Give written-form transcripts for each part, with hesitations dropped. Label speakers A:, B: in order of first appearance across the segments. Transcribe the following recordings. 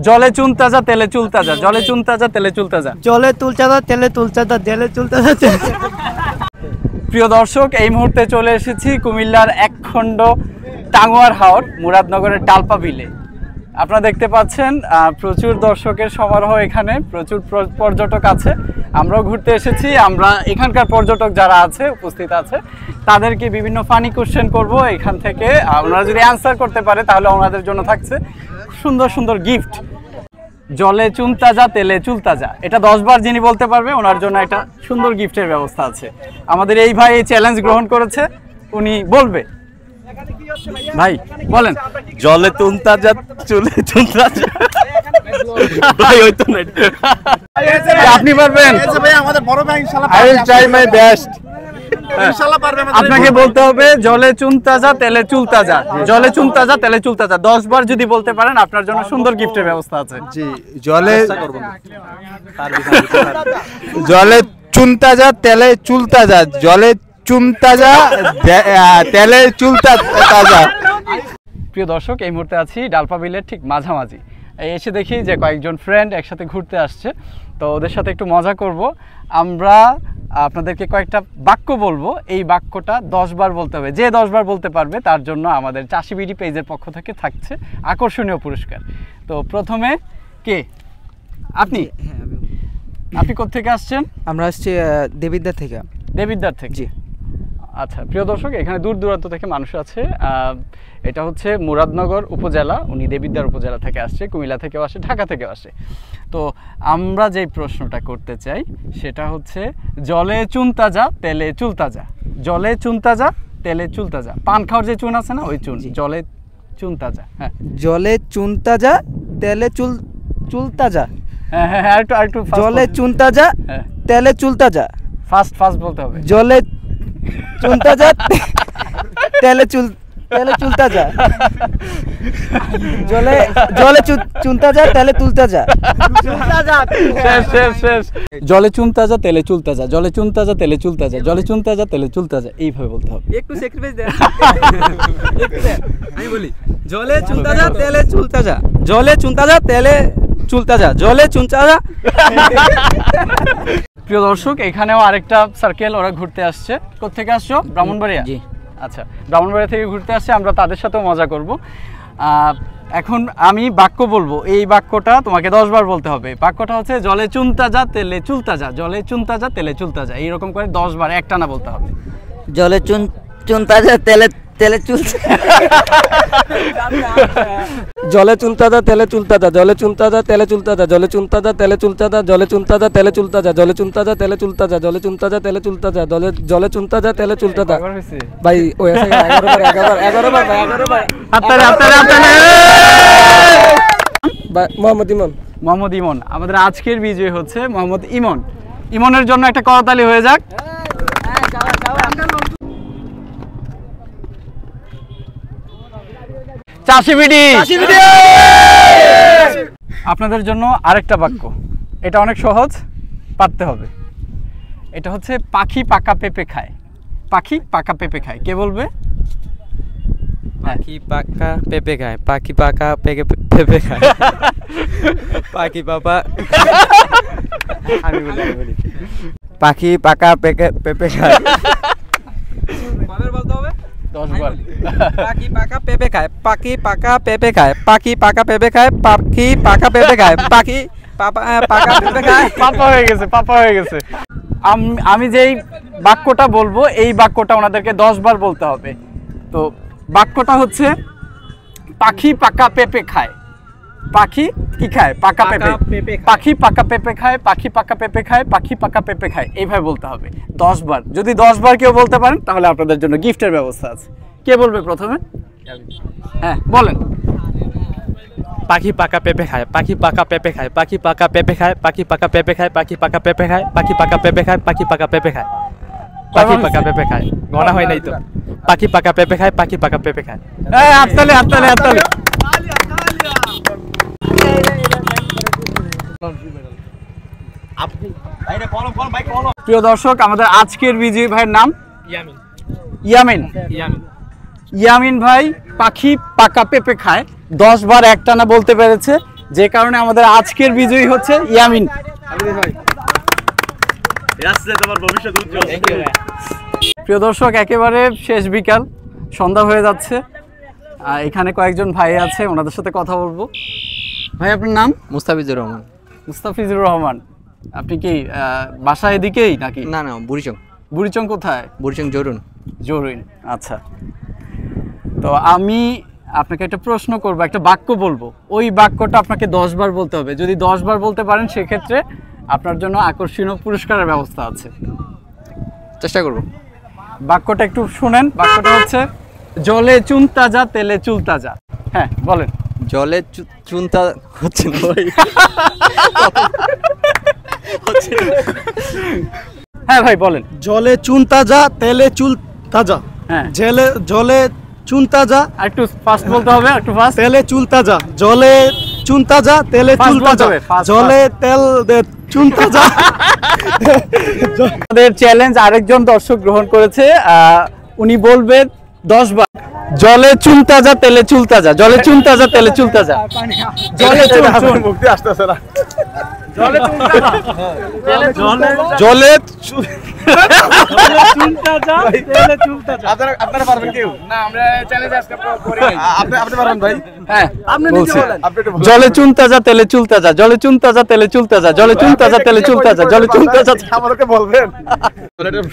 A: জলে চুন তাজা তেলে চুল তাজা, জলে চুন তাজা তেলে চুল তাজা,
B: জলে তুল চাঁদা তেলে তুল চাঁদা জলে চুল তাজা।
A: প্রিয় দর্শক, এই মুহূর্তে চলে এসেছি কুমিল্লার একখণ্ড টাঙ্গুয়ার হাওর মুরাদনগরের ডালপা বিলে। আপনারা দেখতে পাচ্ছেন প্রচুর দর্শকের সমারোহ, এখানে প্রচুর পর্যটক আছে। আমরাও ঘুরতে এসেছি। আমরা এখানকার পর্যটক যারা আছে উপস্থিত আছে তাদেরকে বিভিন্ন ফানি কোশ্চেন করব এখান থেকে। ওনারা যদি অ্যান্সার করতে পারে তাহলে ওনাদের জন্য থাকছে সুন্দর সুন্দর গিফট। জলে চুন তাজা তেলে চুল তাজা, এটা 10 বার যিনি বলতে পারবে ওনার জন্য একটা সুন্দর গিফটের ব্যবস্থা আছে। আমাদের এই ভাই এই চ্যালেঞ্জ গ্রহণ করেছে, উনি বলবে। ভাই বলেন।
C: জলে চুন তাজা চুলে চুন তাজা। ভাই ওই তো না,
A: আপনি পারবেন?
D: ভাই আমাদের বড় ভাই ইনশাআল্লাহ
C: I will try my best.
D: ইনশাআল্লাহ পারবে।
A: আপনাকে বলতে হবে জলে চুন তাজা তেলে চুল তাজা, জলে চুন তাজা তেলে চুল তাজা। 10 বার যদি বলতে পারেন আপনার জন্য সুন্দর গিফটের ব্যবস্থা আছে।
C: জি, জলে জলে চুন তাজা তেলে চুল তাজা, জলে চুন তাজা তেলে চুল তাজা।
A: প্রিয় দর্শক, এই মুহূর্তে আছি ডালপা বিলের ঠিক মাঝামাঝি। এসে দেখি যে কয়েকজন ফ্রেন্ড একসাথে ঘুরতে আসছে, তো ওদের সাথে একটু মজা করব। আমরা আপনাদেরকে কয়েকটা বাক্য বলবো, এই বাক্যটা 10 বার বলতে হবে। যে 10 বার বলতে পারবে তার জন্য আমাদের চাষি বিডি পেজের পক্ষ থেকে থাকছে আকর্ষণীয় পুরস্কার। তো প্রথমে কে? আপনি? আপনি কোত্থেকে আসছেন?
B: আমরা আসছি দেবিদ্বার থেকে।
A: দেবিদ্বার থেকে?
B: জি।
A: আচ্ছা প্রিয় দর্শক, এখানে দূর দূরান্ত থেকে মানুষ আছে। এটা হচ্ছে মুরাদনগর উপজেলা, উনি দেবিদ্বার উপজেলা থেকে আসছে, কুমিল্লা থেকেও আসে, ঢাকা থেকেও আসে। তো আমরা যেই প্রশ্নটা করতে চাই সেটা হচ্ছে জলে চুন তাজা তেলে চুল তাজা, জলে চুন তাজা তেলে চুল তাজা। পান খাওয়ার যে চুন আছে না, ওই চুন। জলে চুন তাজা। হ্যাঁ,
B: জলে চুন তাজা তেলে চুল তাজা।
A: হ্যাঁ হ্যাঁ হ্যাঁ, একটু
B: জলে চুন তাজা তেলে চুল তাজা।
A: ফাস্ট বলতে হবে।
B: জলে চুন তাজা তেলে চুল তাজা, জলে চুন তাজা তেলে তুল তাজা।
A: শেষ। জলে চুন তাজা তেলে চুল তাজা, জলে চুন তাজা তেলে চুল তাজা, জলে চুন তাজা তেলে চুল তাজা, এইভাবে বলতে হবে।
B: একটু স্যাক্রিফাইস দেন। আমি বলি জলে চুন তাজা তেলে চুল তাজা, জলে চুন তাজা তেলে চুল তাজা, জলে চুন তাজা।
A: প্রিয় দর্শক, এখানেও আরেকটা সার্কেল, ওরা ঘুরতে আসছে। কোত্থেকে আসছো? ব্রাহ্মণবাড়িয়া?
B: জি।
A: আচ্ছা, ব্রাহ্মণবাড়িয়া থেকে ঘুরতে আসছে, আমরা তাদের সাথেও মজা করব। এখন আমি বাক্য বলবো, এই বাক্যটা তোমাকে 10 বার বলতে হবে। বাক্যটা হচ্ছে জলে চুন তাজা তেলে চুল তাজা, জলে চুন তাজা তেলে চুল তাজা, এইরকম করে 10 বার একটানা বলতে হবে।
B: জলে চুন তাজা তেলে চুল, জলে চুন তাজা তেলে চুল তাজা, জলে চুন তাজা তেলে চুল তাজা, জলে চুন তাজা তেলে চুল তাজা, জলে চুন তাজা তেলে চুল তাজা, জলে চুন তাজা তেলে চুল তাজা, জলে চুন তাজা তেলে চুল তাজা, জলে চুন তাজা তেলে চুল তাজা। ভাই ওই 11 বার
A: মোহাম্মদ ইমন আমাদের আজকের বিজয় হচ্ছে মোহাম্মদ ইমন। ইমনের জন্য একটা করতালি হয়ে যাক। চাষি বিডি। আপনাদের জন্য আরেকটা বাক্য, এটা অনেক সহজ, পারতে হবে। এটা হচ্ছে পাখি পাকা পেঁপে খায়। পাখি পাকা পেঁপে খায়, কে বলবে?
B: পাখি পাকা পেঁপে খায়, পাখি পাকা পেঁপে খায়, পাখি পাপা। আমি বলি পাখি পাকা পেঁপে খায়। বলতে হবে
A: 10 বার।
B: পাখি পাকা পেঁপে খায়, পাখি পাকা পেঁপে খায়, পাখি পাকা পেঁপে খায়, পাখি পাকা পেঁপে খায়, পাখি পাকা পেঁপে খায়।
A: পাপা হয়ে গেছে। আমি যেই বাক্যটা বলবো এই বাক্যটা ওনাদেরকে 10 বার বলতে হবে। তো বাক্যটা হচ্ছে পাখি পাকা পেঁপে খায়। পাখি কি খায়? পাকা পেঁপে। পাখি পাকা পেঁপে খায়, পাখি পাকা পেঁপে খায়, পাখি পাকা পেঁপে খায়, এইভাবে বলতে হবে 10 বার। যদি 10 বার কেউ বলতে পারেন তাহলে আপনাদের জন্য গিফটের ব্যবস্থা আছে। কে বলবে প্রথমে? হ্যাঁ বলেন।
B: পাখি পাকা পেঁপে খায়, পাখি পাকা পেঁপে খায়, পাখি পাকা পেঁপে খায়, পাখি পাকা পেঁপে খায়, পাখি পাকা পেঁপে খায়, পাখি পাকা পেঁপে খায়, পাখি পাকা পেঁপে খায়, পাখি পাকা পেঁপে খায়। গণা হয় নাই তো। পাখি পাকা পেঁপে খায়, পাখি পাকা পেঁপে খায়।
A: হাততালি। প্রিয় দর্শক, আমাদের আজকের বিজয়ী ভাইয়ের নাম ইয়ামিন ভাই পাখি পাকা পেঁপে খায় 10 বার একটানা বলতে পেরেছে। যে কারণে আমাদের আজকের বিজয়ী হচ্ছে ইয়ামিন। প্রিয় দর্শক, একেবারে শেষ বিকাল, সন্ধ্যা হয়ে যাচ্ছে। এখানে কয়েকজন ভাই আছে, ওনাদের সাথে কথা বলবো। ভাই, আপনার নাম?
E: মুস্তাফিজুর রহমান।
A: মুস্তাফিজুর রহমান। আপনি কি বাসা এদিকেই নাকি?
E: না না, বুড়িচং।
A: বুড়িচং কোথায়?
E: বুড়িচং জরুন।
A: জরুন, আচ্ছা। তো আমি আপনাকে একটা প্রশ্ন করব, একটা বাক্য বলবো, ওই বাক্যটা আপনাকে 10 বার বলতে হবে। যদি 10 বার বলতে পারেন সেক্ষেত্রে আপনার জন্য আকর্ষণীয় পুরস্কারের ব্যবস্থা আছে।
E: চেষ্টা করব।
A: বাক্যটা একটু শুনেন। বাক্যটা হচ্ছে জলে চুন তাজা, তেলে চুল তাজা। হ্যাঁ, বলেন।
E: জলে চুনতা হচ্ছে না ভাই।
A: হ্যাঁ ভাই, বলেন।
F: জলে চুন তাজা, তেলে চুল তাজা।
A: হ্যাঁ,
F: জলে চুন তাজা,
A: আর একটু ফাস্ট বলতে হবে, একটু ফাস্ট।
F: তেলে চুল তাজা। জলে চুন তাজা, তেলে
A: Fast
F: চুল
A: বলতে
F: তাজা।
A: হবে, fast,
F: জলে তেল চুন তাজা।
A: আমাদের চ্যালেঞ্জ আরেকজন দর্শক গ্রহণ করেছে। উনি বলবেন 10 বার জলে চুন তাজা, তেলে চুল তাজা। জলে চুন তাজা, তেলে চুল তাজা। জলে চুন চুন।
D: মুক্তি আসতেছে না।
A: জলে চুন তাজা, তেলে চুল তাজা।
C: জলে
F: চুন তাজা, তেলে চুল তাজা।
D: আপনারা পারবেন কেউ? না, আমরা চ্যালেঞ্জ আজকে করি নাই। আপনি পারবেন ভাই?
A: হ্যাঁ,
F: আপনি নিজে বলেন।
D: আপনি একটু বলুন।
A: জলে চুন তাজা, তেলে চুল তাজা। জলে চুন তাজা, তেলে চুল তাজা। জলে চুন তাজা, তেলে চুল তাজা। জলে চুন তাজা।
D: আমাদেরকে বলবেন।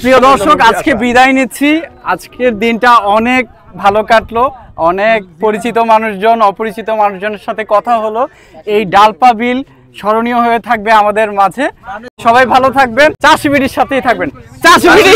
A: প্রিয় দর্শক, আজকে বিদায় নিচ্ছি। আজকের দিনটা অনেক ভালো কাটলো। অনেক পরিচিত মানুষজন, অপরিচিত মানুষজনের সাথে কথা হলো। এই ডালপা বিল স্মরণীয় হয়ে থাকবে আমাদের মাঝে। সবাই ভালো থাকবেন, চাষি বিড়ির সাথেই থাকবেন। চাষি বিড়ি।